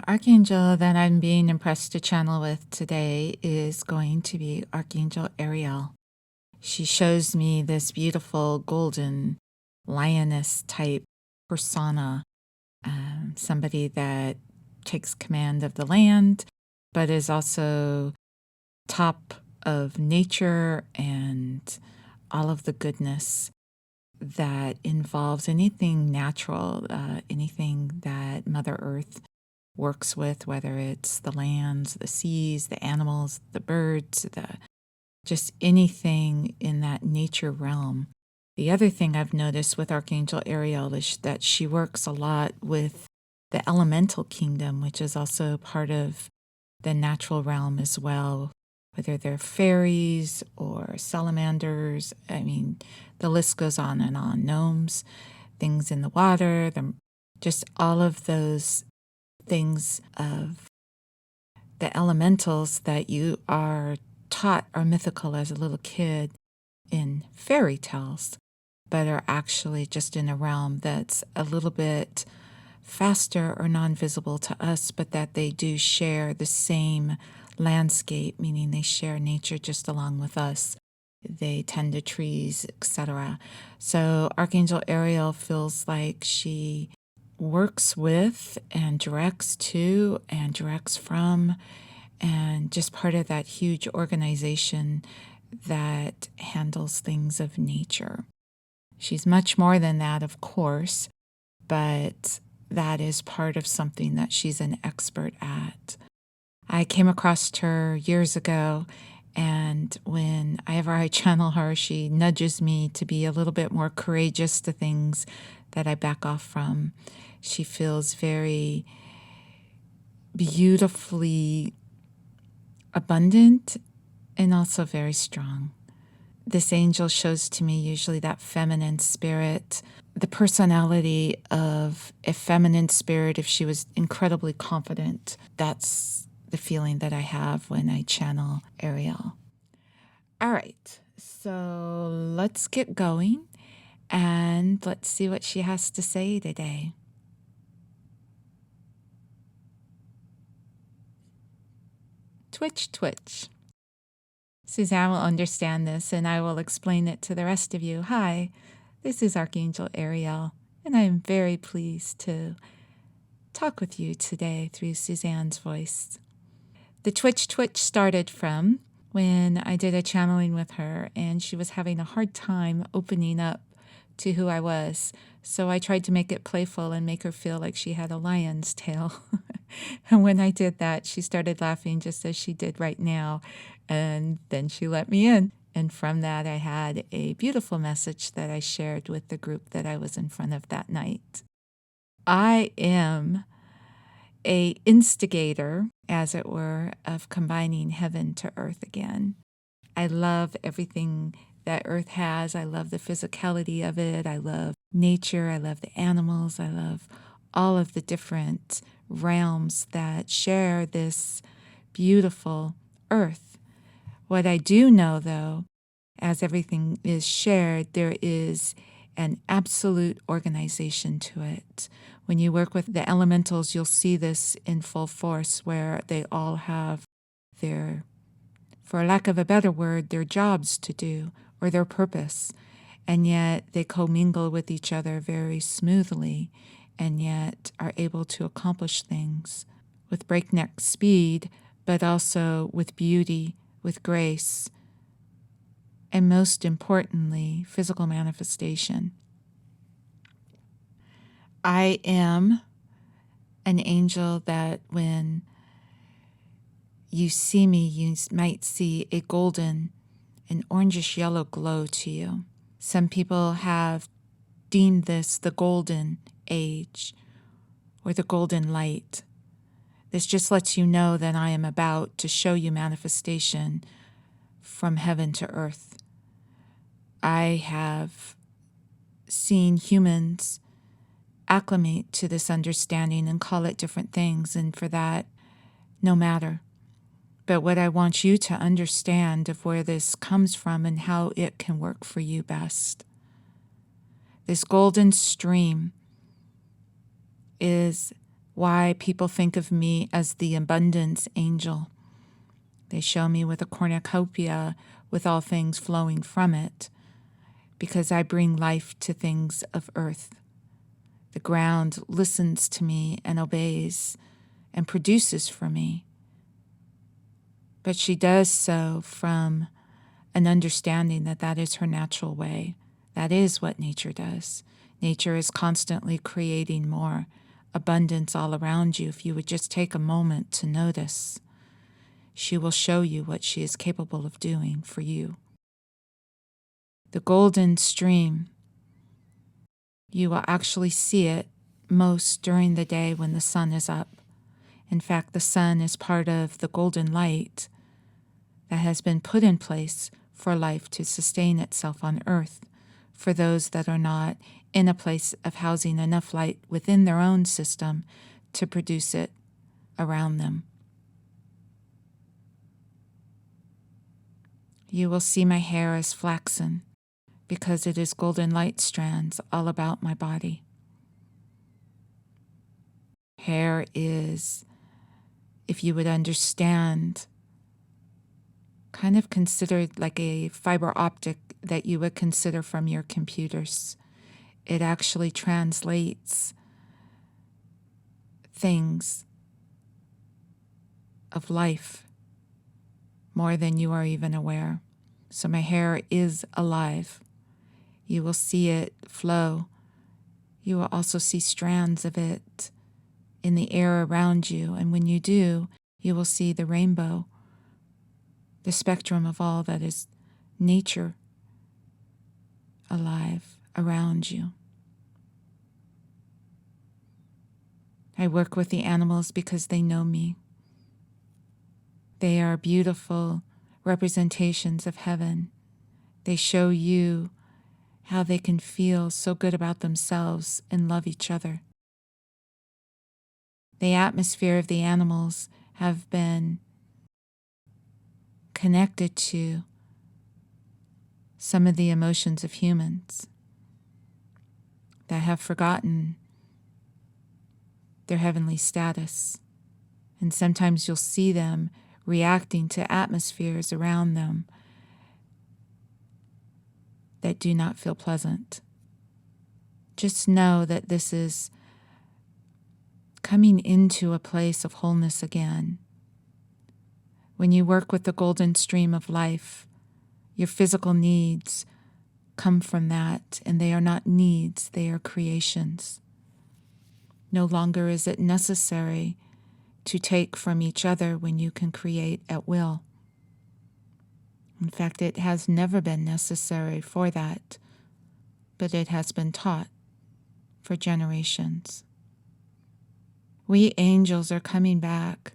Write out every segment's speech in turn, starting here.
The archangel that I'm being impressed to channel with today is going to be Archangel Ariel. She shows me this beautiful golden lioness type persona, somebody that takes command of the land, but is also top of nature and all of the goodness that involves anything natural, anything that Mother Earth works with, whether it's the lands, the seas, the animals, the birds, just anything in that nature realm. The other thing I've noticed with Archangel Ariel is that she works a lot with the elemental kingdom, which is also part of the natural realm as well, whether they're fairies or salamanders. I mean, the list goes on and on. Gnomes, things in the water, just all of those things of the elementals that you are taught are mythical as a little kid in fairy tales, but are actually just in a realm that's a little bit faster or non-visible to us, but that they do share the same landscape, meaning they share nature just along with us. They tend to trees, etc. So Archangel Ariel feels like she works with and directs to and directs from, and just part of that huge organization that handles things of nature. She's much more than that, of course, but that is part of something that she's an expert at. I came across her years ago, and whenever I channel her, she nudges me to be a little bit more courageous to things that I back off from. She feels very beautifully abundant and also very strong. This angel shows to me usually that feminine spirit, the personality of a feminine spirit. If she was incredibly confident, that's the feeling that I have when I channel Ariel. All right, so let's get going and let's see what she has to say today. Twitch, twitch. Suzanne will understand this, and I will explain it to the rest of you. Hi, this is Archangel Ariel, and I am very pleased to talk with you today through Suzanne's voice. The twitch twitch started from when I did a channeling with her, and she was having a hard time opening up to who I was. So I tried to make it playful and make her feel like she had a lion's tail. And when I did that, she started laughing just as she did right now. And then she let me in. And from that, I had a beautiful message that I shared with the group that I was in front of that night. I am an instigator, as it were, of combining heaven to earth again. I love everything that earth has. I love the physicality of it. I love nature. I love the animals. I love all of the different realms that share this beautiful earth. What I do know, though, as everything is shared, there is an absolute organization to it. When you work with the elementals, you'll see this in full force, where they all have their, for lack of a better word, their jobs to do or their purpose, and yet they commingle with each other very smoothly, and yet are able to accomplish things with breakneck speed, but also with beauty, with grace, and most importantly, physical manifestation. I am an angel that when you see me, you might see a golden, an orangish yellow glow to you. Some people have deemed this the golden age or the golden light. This just lets you know that I am about to show you manifestation from heaven to earth. I have seen humans acclimate to this understanding and call it different things, and for that, no matter. But what I want you to understand of where this comes from and how it can work for you best. This golden stream is why people think of me as the abundance angel. They show me with a cornucopia with all things flowing from it, because I bring life to things of earth. The ground listens to me and obeys and produces for me. But she does so from an understanding that that is her natural way. That is what nature does. Nature is constantly creating more abundance all around you. If you would just take a moment to notice, she will show you what she is capable of doing for you. The golden stream, you will actually see it most during the day when the sun is up. In fact, the sun is part of the golden light that has been put in place for life to sustain itself on earth, for those that are not in a place of housing enough light within their own system to produce it around them. You will see my hair as flaxen because it is golden light strands all about my body. Hair is, if you would understand, kind of considered like a fiber optic that you would consider from your computers. It actually translates things of life more than you are even aware. So my hair is alive. You will see it flow. You will also see strands of it in the air around you. And when you do, you will see the rainbow, the spectrum of all that is nature alive around you. I work with the animals because they know me. They are beautiful representations of heaven. They show you how they can feel so good about themselves and love each other. The atmosphere of the animals have been connected to some of the emotions of humans that have forgotten their heavenly status. And sometimes you'll see them reacting to atmospheres around them that do not feel pleasant. Just know that this is coming into a place of wholeness again. When you work with the golden stream of life, your physical needs come from that, and they are not needs, they are creations. No longer is it necessary to take from each other when you can create at will. In fact, it has never been necessary for that, but it has been taught for generations. We angels are coming back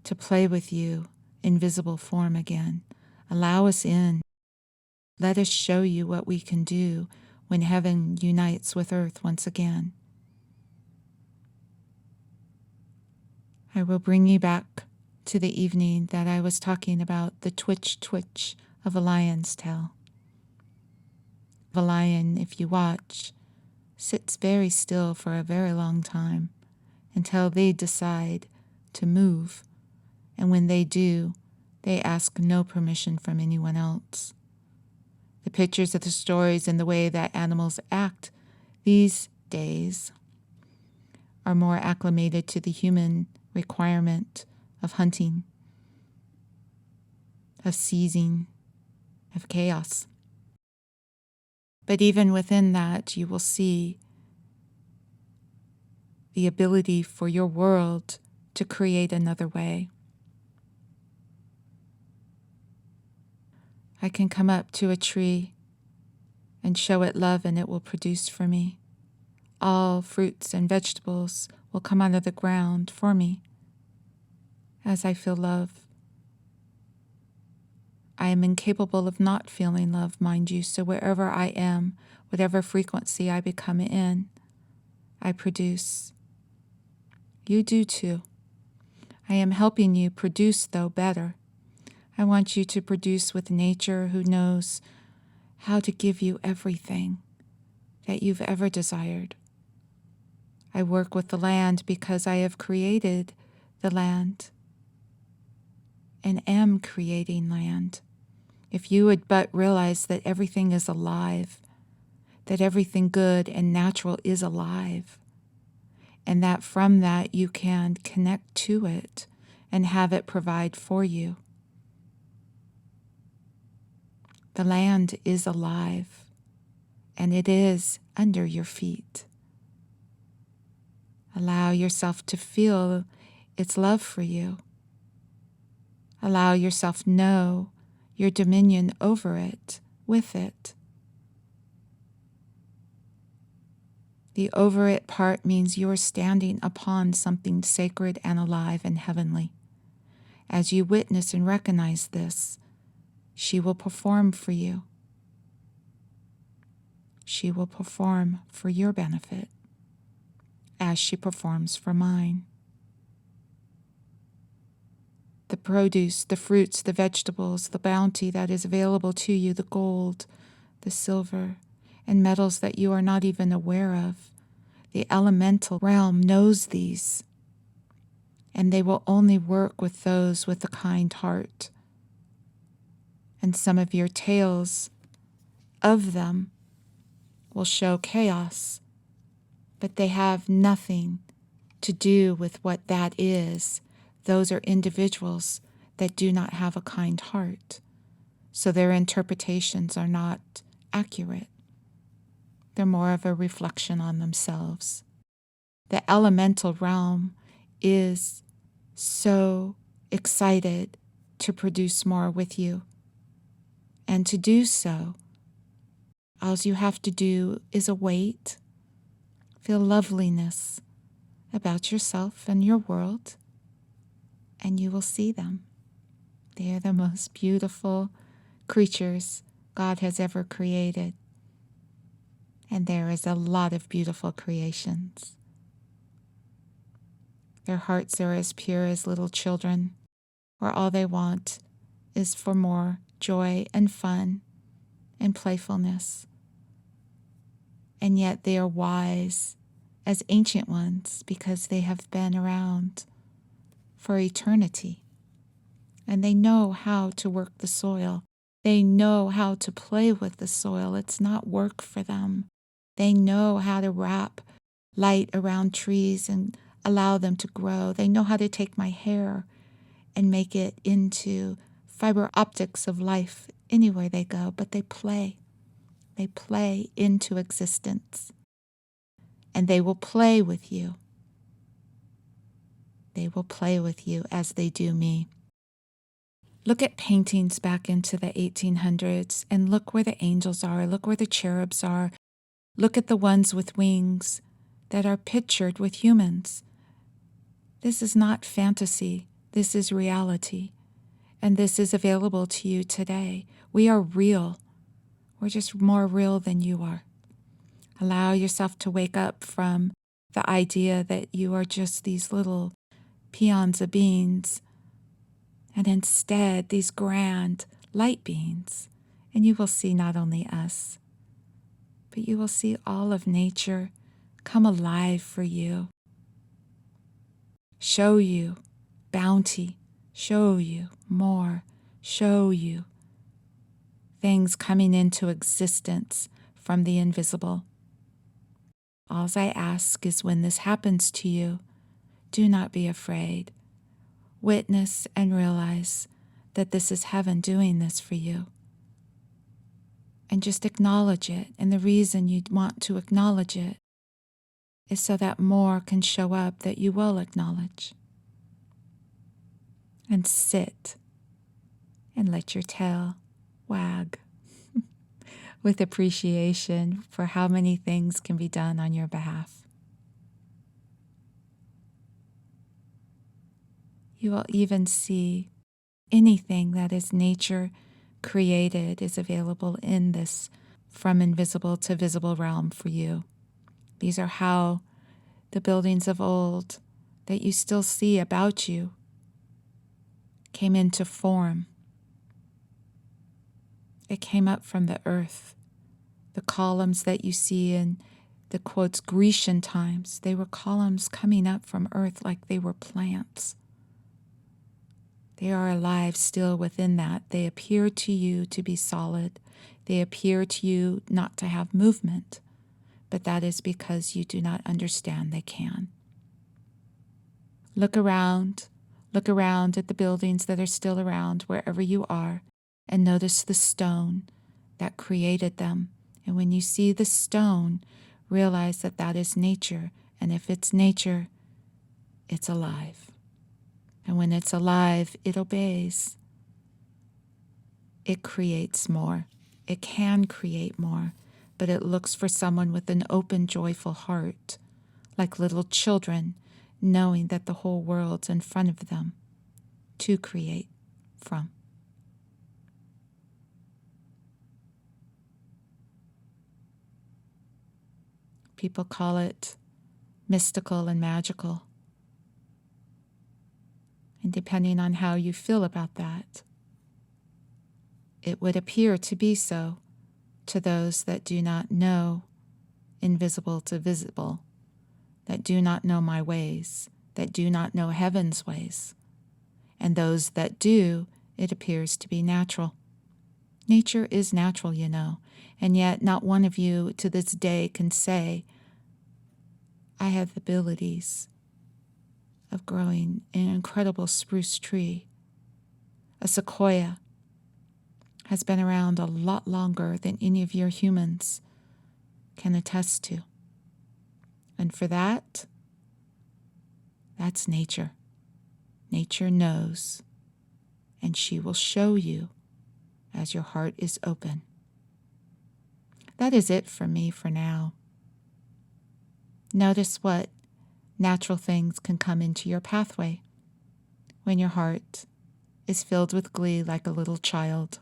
to play with you in visible form again. Allow us in. Let us show you what we can do when heaven unites with earth once again. I will bring you back to the evening that I was talking about, the twitch of a lion's tail. A lion, if you watch, sits very still for a very long time until they decide to move. And when they do, they ask no permission from anyone else. The pictures of the stories and the way that animals act these days are more acclimated to the human requirement of hunting, of seizing, of chaos. But even within that, you will see the ability for your world to create another way. I can come up to a tree and show it love, and it will produce for me. All fruits and vegetables will come out of the ground for me as I feel love. I am incapable of not feeling love, mind you, so wherever I am, whatever frequency I become in, I produce. You do too. I am helping you produce, though, better. I want you to produce with nature, who knows how to give you everything that you've ever desired. I work with the land because I have created the land and am creating land. If you would but realize that everything is alive, that everything good and natural is alive, and that from that you can connect to it and have it provide for you. The land is alive, and it is under your feet. Allow yourself to feel its love for you. Allow yourself know your dominion over it, with it. The over it part means you are standing upon something sacred and alive and heavenly. As you witness and recognize this, she will perform for you. She will perform for your benefit, as she performs for mine. The produce, the fruits, the vegetables, the bounty that is available to you, the gold, the silver, and metals that you are not even aware of. The elemental realm knows these, and they will only work with those with a kind heart. And some of your tales of them will show chaos, but they have nothing to do with what that is. Those are individuals that do not have a kind heart, so their interpretations are not accurate. They're more of a reflection on themselves. The elemental realm is so excited to produce more with you. And to do so, all you have to do is await, feel loveliness about yourself and your world, and you will see them. They are the most beautiful creatures God has ever created. And there is a lot of beautiful creations. Their hearts are as pure as little children, where all they want is for more joy and fun and playfulness. And yet they are wise as ancient ones because they have been around for eternity. And they know how to work the soil. They know how to play with the soil. It's not work for them. They know how to wrap light around trees and allow them to grow. They know how to take my hair and make it into fiber optics of life anywhere they go, but they play. They play into existence. And they will play with you. They will play with you as they do me. Look at paintings back into the 1800s and look where the angels are. Look where the cherubs are. Look at the ones with wings that are pictured with humans. This is not fantasy. This is reality. And this is available to you today. We are real. We're just more real than you are. Allow yourself to wake up from the idea that you are just these little peons of beings, and instead these grand light beings. And you will see not only us, but you will see all of nature come alive for you. Show you bounty, show you more, show you things coming into existence from the invisible. All I ask is when this happens to you, do not be afraid. Witness and realize that this is heaven doing this for you. And just acknowledge it. And the reason you want to acknowledge it is so that more can show up that you will acknowledge. And sit and let your tail wag with appreciation for how many things can be done on your behalf. You will even see anything that is nature created is available in this from invisible to visible realm for you. These are how the buildings of old that you still see about you came into form. It came up from the earth. The columns that you see in The quotes Grecian times, they were columns coming up from earth like they were plants. They are alive still within that. They appear to you to be solid. They appear to you not to have movement, but that is because you do not understand they can. Look around at the buildings that are still around wherever you are, and notice the stone that created them. And when you see the stone, realize that that is nature. And if it's nature, it's alive. And when it's alive, it obeys. It creates more. It can create more, but it looks for someone with an open, joyful heart, like little children, knowing that the whole world's in front of them to create from. People call it mystical and magical. And depending on how you feel about that, it would appear to be so to those that do not know invisible to visible, that do not know my ways, that do not know heaven's ways. And those that do, it appears to be natural. Nature is natural, you know, and yet not one of you to this day can say, I have the abilities of growing an incredible spruce tree. A sequoia has been around a lot longer than any of your humans can attest to. And for that, that's nature. Nature knows, and she will show you as your heart is open. That is it for me for now. Notice what natural things can come into your pathway when your heart is filled with glee like a little child.